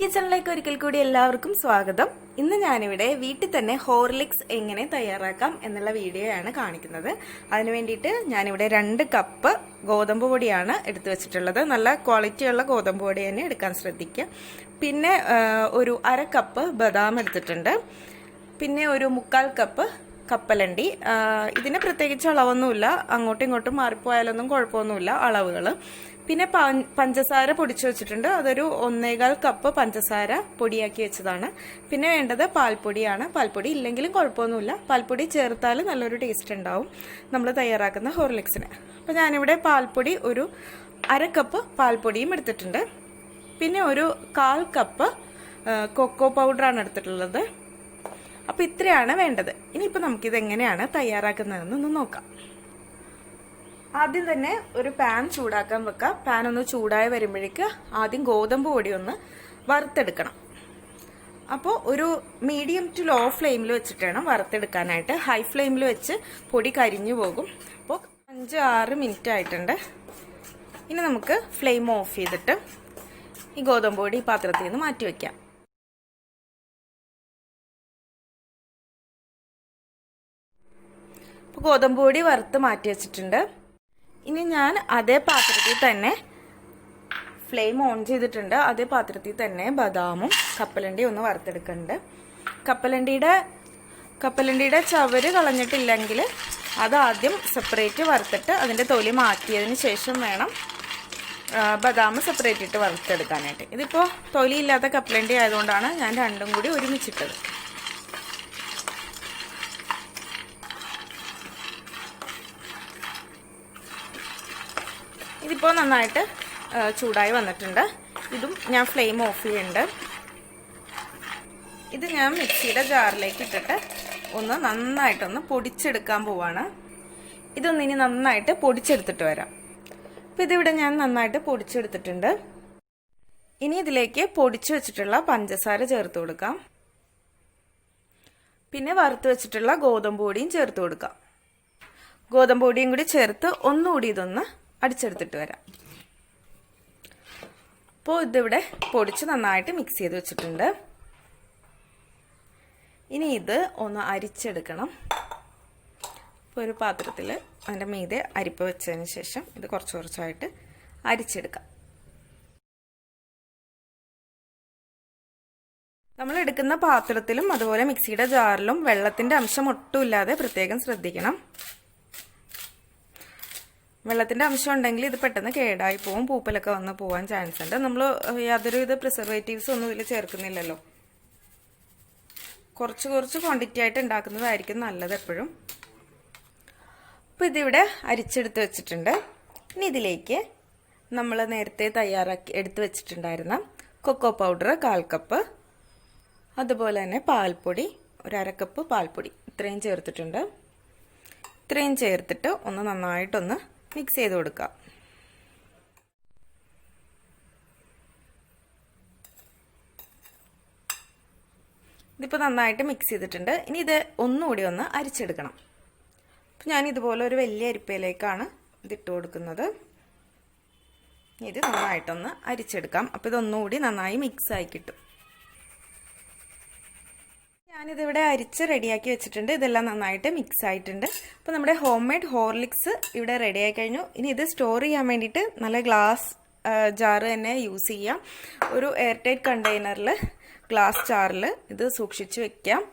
കിച്ചണിലേക്ക് ഒരിക്കൽ കൂടി എല്ലാവർക്കും സ്വാഗതം. ഇന്ന് ഞാനിവിടെ വീട്ടിൽ തന്നെ ഹോർലിക്സ് എങ്ങനെ തയ്യാറാക്കാം എന്നുള്ള വീഡിയോ ആണ് കാണിക്കുന്നത്. അതിനു വേണ്ടിയിട്ട് ഞാനിവിടെ 2 കപ്പ് ഗോതമ്പ് പൊടിയാണ് എടുത്തു വെച്ചിട്ടുള്ളത്. നല്ല ക്വാളിറ്റിയുള്ള ഗോതമ്പ് പൊടി തന്നെ എടുക്കാൻ ശ്രദ്ധിക്കുക. പിന്നെ ഒരു 1/2 കപ്പ് ബദാം എടുത്തിട്ടുണ്ട്. പിന്നെ ഒരു 1/4 കപ്പ് കപ്പലണ്ടി. ഇതിന് പ്രത്യേകിച്ച് അളവൊന്നുമില്ല, അങ്ങോട്ടും ഇങ്ങോട്ടും മാറിപ്പോയാലൊന്നും കുഴപ്പമൊന്നുമില്ല അളവുകൾ. പിന്നെ പഞ്ചസാര പൊടിച്ചു വെച്ചിട്ടുണ്ട്, അതൊരു 1.25 കപ്പ് പഞ്ചസാര പൊടിയാക്കി വെച്ചതാണ്. പിന്നെ വേണ്ടത് പാൽപ്പൊടിയാണ്. പാൽപ്പൊടി ഇല്ലെങ്കിലും കുഴപ്പമൊന്നുമില്ല, പാൽപ്പൊടി ചേർത്താൽ നല്ലൊരു ടേസ്റ്റ് ഉണ്ടാവും നമ്മൾ തയ്യാറാക്കുന്ന ഹോർലിക്സിന്. അപ്പോൾ ഞാനിവിടെ പാൽപ്പൊടി ഒരു 1/2 കപ്പ് പാൽപ്പൊടിയും എടുത്തിട്ടുണ്ട്. പിന്നെ ഒരു 1/4 കപ്പ് കൊക്കോ പൗഡറാണ് എടുത്തിട്ടുള്ളത്. അപ്പോൾ ഇത്രയാണ് വേണ്ടത്. ഇനിയിപ്പോൾ നമുക്കിത് എങ്ങനെയാണ് തയ്യാറാക്കുന്നതെന്നൊന്ന് നോക്കാം. ആദ്യം തന്നെ ഒരു പാൻ ചൂടാക്കാൻ വെക്കാം. പാൻ ഒന്ന് ചൂടായി വരുമ്പോഴേക്ക് ആദ്യം ഗോതമ്പ് പൊടി ഒന്ന് വറുത്തെടുക്കണം. അപ്പോൾ ഒരു മീഡിയം ടു ലോ ഫ്ലെയിമിൽ വെച്ചിട്ട് വേണം വറുത്തെടുക്കാനായിട്ട്. ഹൈ ഫ്ലെയിമിൽ വെച്ച് പൊടി കരിഞ്ഞു പോകും. അപ്പോൾ 5-6 മിനിറ്റ് ആയിട്ടുണ്ട്. ഇനി നമുക്ക് ഫ്ലെയിം ഓഫ് ചെയ്തിട്ട് ഈ ഗോതമ്പ് പൊടി പാത്രത്തിൽ നിന്ന് മാറ്റി വയ്ക്കാം. അപ്പോൾ ഗോതമ്പ് പൊടി വറുത്ത് മാറ്റി വെച്ചിട്ടുണ്ട്. ഇനി ഞാൻ അതേ പാത്രത്തിൽ തന്നെ ഫ്ലെയിം ഓൺ ചെയ്തിട്ടുണ്ട്. അതേ പാത്രത്തിൽ തന്നെ ബദാമും കപ്പലണ്ടിയും ഒന്ന് വറുത്തെടുക്കുന്നുണ്ട്. കപ്പലണ്ടിയുടെ ചവര് കളഞ്ഞിട്ടില്ലെങ്കിൽ അത് ആദ്യം സെപ്പറേറ്റ് വറുത്തിട്ട് അതിൻ്റെ തൊലി മാറ്റിയതിന് ശേഷം വേണം ബദാം സെപ്പറേറ്റ് ഇട്ട് വറുത്തെടുക്കാനായിട്ട്. ഇതിപ്പോൾ തൊലിയില്ലാത്ത കപ്പലണ്ടി ആയതുകൊണ്ടാണ് ഞാൻ രണ്ടും കൂടി ഒരുമിച്ചിട്ടത്. ഇതിപ്പോൾ നന്നായിട്ട് ചൂടായി വന്നിട്ടുണ്ട്. ഇതും ഞാൻ ഫ്ലെയിം ഓഫ് ചെയ്യുന്നുണ്ട്. ഇത് ഞാൻ മിക്സിയുടെ ജാറിലേക്ക് ഇട്ടിട്ട് ഒന്ന് നന്നായിട്ടൊന്ന് പൊടിച്ചെടുക്കാൻ പോവാണ്. ഇതൊന്ന് ഇനി നന്നായിട്ട് പൊടിച്ചെടുത്തിട്ട് വരാം. അപ്പോൾ ഇതിവിടെ ഞാൻ നന്നായിട്ട് പൊടിച്ചെടുത്തിട്ടുണ്ട്. ഇനി ഇതിലേക്ക് പൊടിച്ചു വെച്ചിട്ടുള്ള പഞ്ചസാര ചേർത്ത് കൊടുക്കാം. പിന്നെ വറുത്ത് വെച്ചിട്ടുള്ള ഗോതമ്പ് പൊടിയും ചേർത്ത് കൊടുക്കാം. ഗോതമ്പ് പൊടിയും കൂടി ചേർത്ത് ഒന്നുകൂടി ഇതൊന്ന് അടിച്ചെടുത്തിട്ട് വരാം. അപ്പോൾ ഇതിവിടെ പൊടിച്ച് നന്നായിട്ട് മിക്സ് ചെയ്ത് വെച്ചിട്ടുണ്ട്. ഇനി ഇത് ഒന്ന് അരിച്ചെടുക്കണം. ഇപ്പോൾ ഒരു പാത്രത്തിൽ അതിൻ്റെ മീതെ അരിപ്പ വെച്ചതിന് ശേഷം ഇത് കുറച്ച് കുറച്ചായിട്ട് അരിച്ചെടുക്കാം. നമ്മൾ എടുക്കുന്ന പാത്രത്തിലും അതുപോലെ മിക്സിയുടെ ജാറിലും വെള്ളത്തിൻ്റെ അംശം ഒട്ടുമില്ലാതെ പ്രത്യേകം ശ്രദ്ധിക്കണം. വെള്ളത്തിൻ്റെ അംശം ഉണ്ടെങ്കിൽ ഇത് പെട്ടെന്ന് കേടായി പോവും, പൂപ്പലൊക്കെ വന്ന് പോകാൻ ചാൻസ് ഉണ്ട്. നമ്മൾ യാതൊരുവിധ പ്രിസർവേറ്റീവ്സ് ഒന്നും ഇതിൽ ചേർക്കുന്നില്ലല്ലോ. കുറച്ച് ക്വാണ്ടിറ്റി ആയിട്ട് ഉണ്ടാക്കുന്നതായിരിക്കും നല്ലത് എപ്പോഴും. അപ്പോൾ ഇതിവിടെ അരിച്ചെടുത്ത് വെച്ചിട്ടുണ്ട്. ഇനി ഇതിലേക്ക് നമ്മൾ നേരത്തെ തയ്യാറാക്കി എടുത്ത് വെച്ചിട്ടുണ്ടായിരുന്ന കൊക്കോ പൗഡർ 1/4 കപ്പ്, അതുപോലെ തന്നെ പാൽപ്പൊടി ഒരു 1/2 കപ്പ് പാൽപ്പൊടി, ഇത്രയും ചേർത്തിട്ടുണ്ട്. ഇത്രയും ചേർത്തിട്ട് ഒന്ന് നന്നായിട്ടൊന്ന് മിക്സ് ചെയ്ത് കൊടുക്കാം. ഇതിപ്പോൾ നന്നായിട്ട് മിക്സ് ചെയ്തിട്ടുണ്ട്. ഇനി ഇത് ഒന്നുകൂടി ഒന്ന് അരിച്ചെടുക്കണം. അപ്പം ഞാൻ ഇതുപോലെ ഒരു വലിയ അരിപ്പയിലേക്കാണ് ഇതിട്ട് കൊടുക്കുന്നത്. ഇത് നന്നായിട്ടൊന്ന് അരിച്ചെടുക്കാം. അപ്പോൾ ഇതൊന്നുകൂടി നന്നായി മിക്സായി കിട്ടും. ഞാനിതിവിടെ അരിച്ച് റെഡിയാക്കി വെച്ചിട്ടുണ്ട്. ഇതെല്ലാം നന്നായിട്ട് മിക്സ് ആയിട്ടുണ്ട്. അപ്പോൾ നമ്മുടെ ഹോം മെയ്ഡ് ഹോർലിക്സ് ഇവിടെ റെഡിയായി കഴിഞ്ഞു. ഇനി ഇത് സ്റ്റോർ ചെയ്യാൻ വേണ്ടിയിട്ട് നല്ല ഗ്ലാസ് ജാറ് തന്നെ യൂസ് ചെയ്യാം. ഒരു എയർ ടൈറ്റ് കണ്ടെയ്നറിൽ ഗ്ലാസ് ജാറിൽ ഇത് സൂക്ഷിച്ച് വെക്കാം.